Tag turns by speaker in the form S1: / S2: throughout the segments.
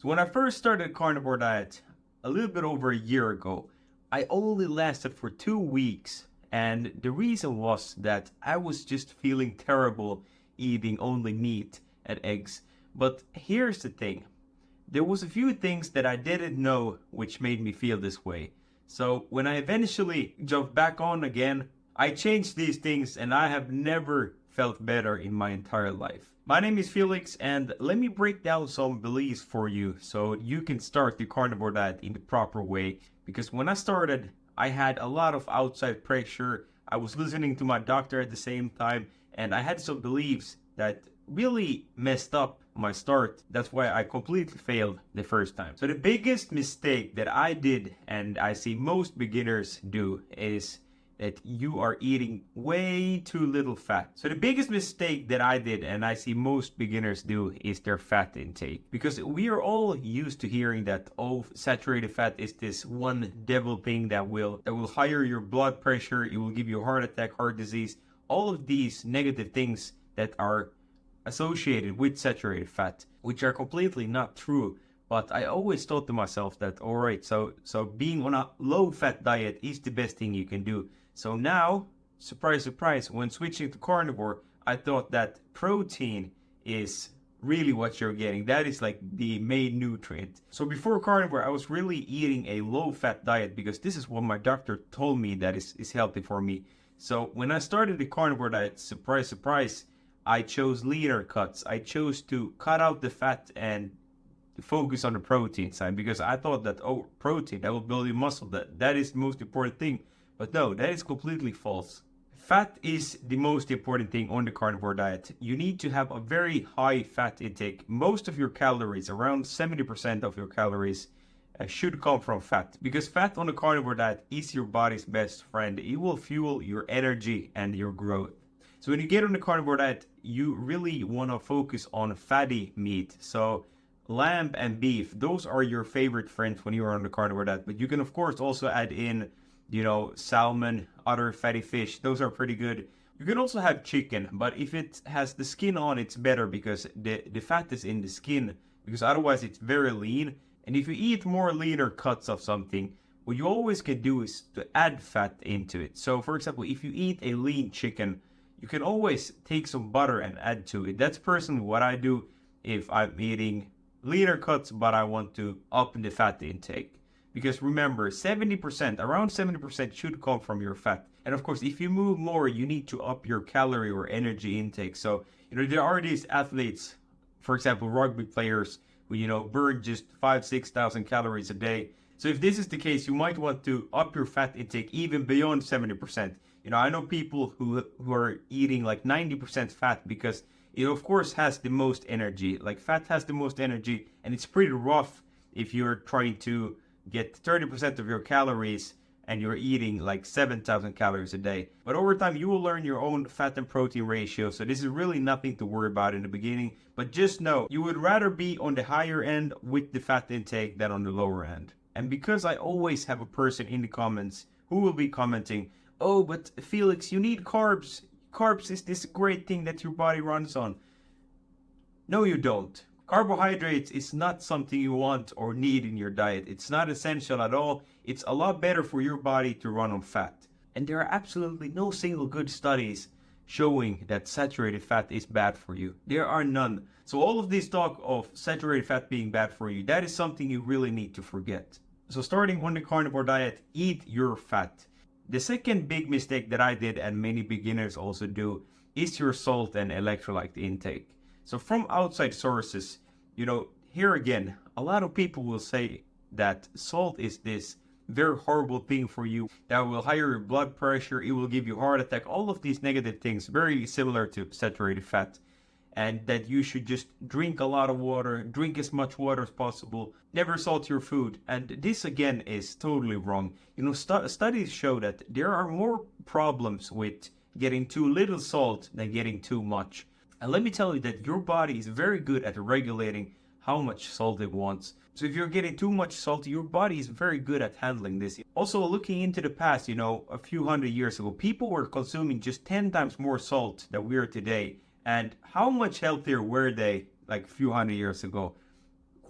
S1: So when I first started a carnivore diet a little bit over a year ago, I only lasted for 2 weeks. And the reason was that I was just feeling terrible eating only meat and eggs. But here's the thing. There was a few things that I didn't know which made me feel this way. So when I eventually jumped back on again, I changed these things and I have never felt better in my entire life. My name is Felix and let me break down some beliefs for you so you can start the carnivore diet in the proper way. Because when I started, I had a lot of outside pressure. I was listening to my doctor at the same time and I had some beliefs that really messed up my start. That's why I completely failed the first time. So the biggest mistake that I did and I see most beginners do is that you are eating way too little fat. So the biggest mistake that I did and I see most beginners do is their fat intake. Because we are all used to hearing that, oh, saturated fat is this one devil thing that will higher your blood pressure, it will give you a heart attack, heart disease, all of these negative things that are associated with saturated fat, which are completely not true. But I always thought to myself that, all right, so being on a low fat diet is the best thing you can do. So now, surprise, surprise, when switching to carnivore, I thought that protein is really what you're getting. That is like the main nutrient. So before carnivore, I was really eating a low fat diet because this is what my doctor told me that is healthy for me. So when I started the carnivore diet, surprise, surprise, I chose leaner cuts. I chose to cut out the fat and focus on the protein side because I thought that, oh, protein, that will build your muscle. That is the most important thing. But no, that is completely false. Fat is the most important thing on the carnivore diet. You need to have a very high fat intake. Most of your calories, around 70% of your calories, should come from fat. Because fat on the carnivore diet is your body's best friend. It will fuel your energy and your growth. So when you get on the carnivore diet, you really want to focus on fatty meat. So lamb and beef, those are your favorite friends when you are on the carnivore diet. But you can of course also add in, salmon, other fatty fish. Those are pretty good. You can also have chicken, but if it has the skin on, it's better because the fat is in the skin, because otherwise it's very lean. And if you eat more leaner cuts of something, what you always can do is to add fat into it. So for example, if you eat a lean chicken, you can always take some butter and add to it. That's personally what I do if I'm eating leaner cuts, but I want to up the fat intake. Because remember, 70%, around 70% should come from your fat. And of course, if you move more, you need to up your calorie or energy intake. So, there are these athletes, for example, rugby players, who, burn just 5,000-6,000 calories a day. So if this is the case, you might want to up your fat intake even beyond 70%. I know people who are eating like 90% fat because it of course has the most energy. Like fat has the most energy and it's pretty rough if you're trying to get 30% of your calories and you're eating like 7,000 calories a day. But over time, you will learn your own fat and protein ratio. So this is really nothing to worry about in the beginning. But just know, you would rather be on the higher end with the fat intake than on the lower end. And because I always have a person in the comments who will be commenting, oh, but Felix, you need carbs. Carbs is this great thing that your body runs on. No, you don't. Carbohydrates is not something you want or need in your diet. It's not essential at all. It's a lot better for your body to run on fat. And there are absolutely no single good studies showing that saturated fat is bad for you. There are none. So all of this talk of saturated fat being bad for you, that is something you really need to forget. So starting on the carnivore diet, eat your fat. The second big mistake that I did and many beginners also do is your salt and electrolyte intake. So from outside sources, here again, a lot of people will say that salt is this very horrible thing for you that will higher your blood pressure, it will give you heart attack, all of these negative things, very similar to saturated fat. And that you should just drink a lot of water, drink as much water as possible, never salt your food. And this again is totally wrong. Studies show that there are more problems with getting too little salt than getting too much. And let me tell you that your body is very good at regulating how much salt it wants. So if you're getting too much salt, your body is very good at handling this. Also, looking into the past, a few hundred years ago, people were consuming just 10 times more salt than we are today. And how much healthier were they like a few hundred years ago?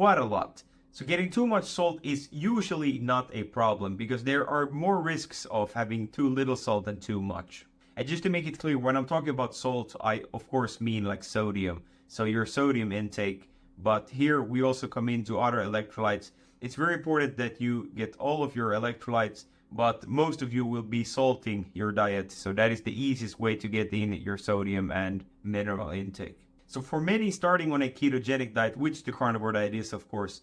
S1: quite a lot. So getting too much salt is usually not a problem because there are more risks of having too little salt than too much. And just to make it clear, when I'm talking about salt, I of course mean like sodium. So your sodium intake. But here we also come into other electrolytes. It's very important that you get all of your electrolytes, but most of you will be salting your diet. So that is the easiest way to get in your sodium and mineral intake. So for many starting on a ketogenic diet, which the carnivore diet is of course,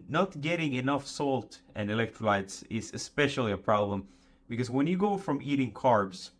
S1: not getting enough salt and electrolytes is especially a problem because when you go from eating carbs,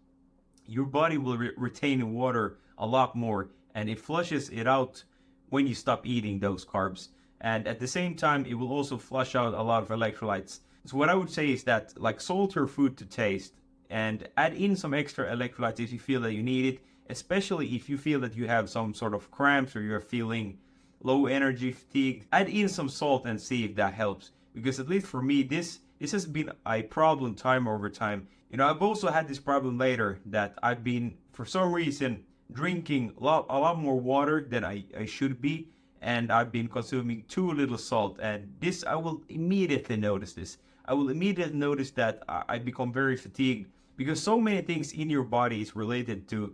S1: your body will retain water a lot more and it flushes it out when you stop eating those carbs. And at the same time, it will also flush out a lot of electrolytes. So what I would say is that like salt your food to taste and add in some extra electrolytes if you feel that you need it, especially if you feel that you have some sort of cramps or you're feeling low energy, fatigue. Add in some salt and see if that helps. Because at least for me, this has been a problem time over time. You know, I've also had this problem later that I've been, for some reason, drinking a lot more water than I should be. And I've been consuming too little salt. And this, I will immediately notice this. I will immediately notice that I become very fatigued because so many things in your body is related to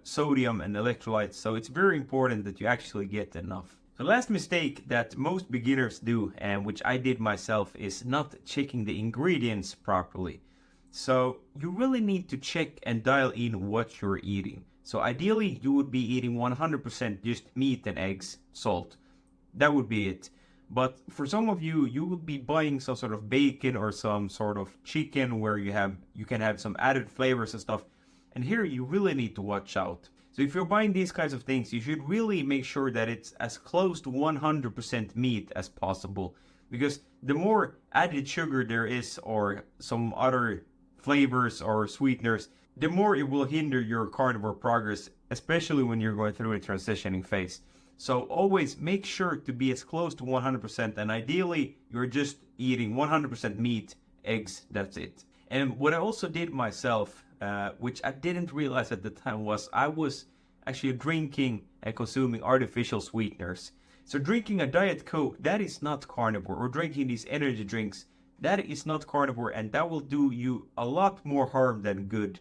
S1: sodium and electrolytes, so it's very important that you actually get enough. The last mistake that most beginners do, and which I did myself, is not checking the ingredients properly. So you really need to check and dial in what you're eating. So ideally you would be eating 100% just meat and eggs, salt. That would be it. But for some of you, you will be buying some sort of bacon or some sort of chicken where you can have some added flavors and stuff. And here you really need to watch out. So if you're buying these kinds of things, you should really make sure that it's as close to 100% meat as possible. Because the more added sugar there is or some other flavors or sweeteners, the more it will hinder your carnivore progress, especially when you're going through a transitioning phase. So always make sure to be as close to 100%, and ideally you're just eating 100% meat, eggs, that's it. And what I also did myself, which I didn't realize at the time, was I was actually drinking and consuming artificial sweeteners. So drinking a Diet Coke, that is not carnivore, or drinking these energy drinks, that is not carnivore, and that will do you a lot more harm than good.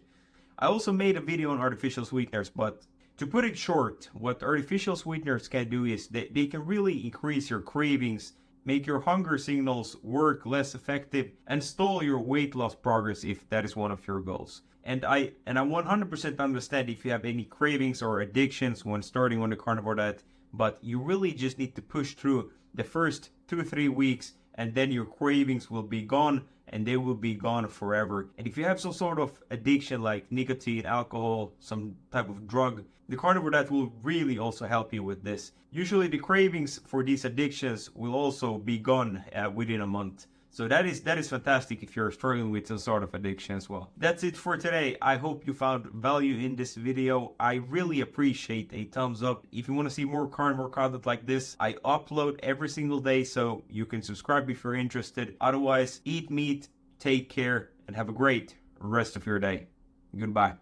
S1: I also made a video on artificial sweeteners, but to put it short, what artificial sweeteners can do is they can really increase your cravings, make your hunger signals work less effective, and stall your weight loss progress if that is one of your goals. And I 100% understand if you have any cravings or addictions when starting on the carnivore diet, but you really just need to push through the first 2-3 weeks, and then your cravings will be gone, and they will be gone forever. And if you have some sort of addiction like nicotine, alcohol, some type of drug, the carnivore diet will really also help you with this. Usually the cravings for these addictions will also be gone within a month. So that is fantastic if you're struggling with some sort of addiction as well. That's it for today. I hope you found value in this video. I really appreciate a thumbs up. If you want to see more carnivore content like this, I upload every single day, so you can subscribe if you're interested. Otherwise, eat meat, take care, and have a great rest of your day. Goodbye.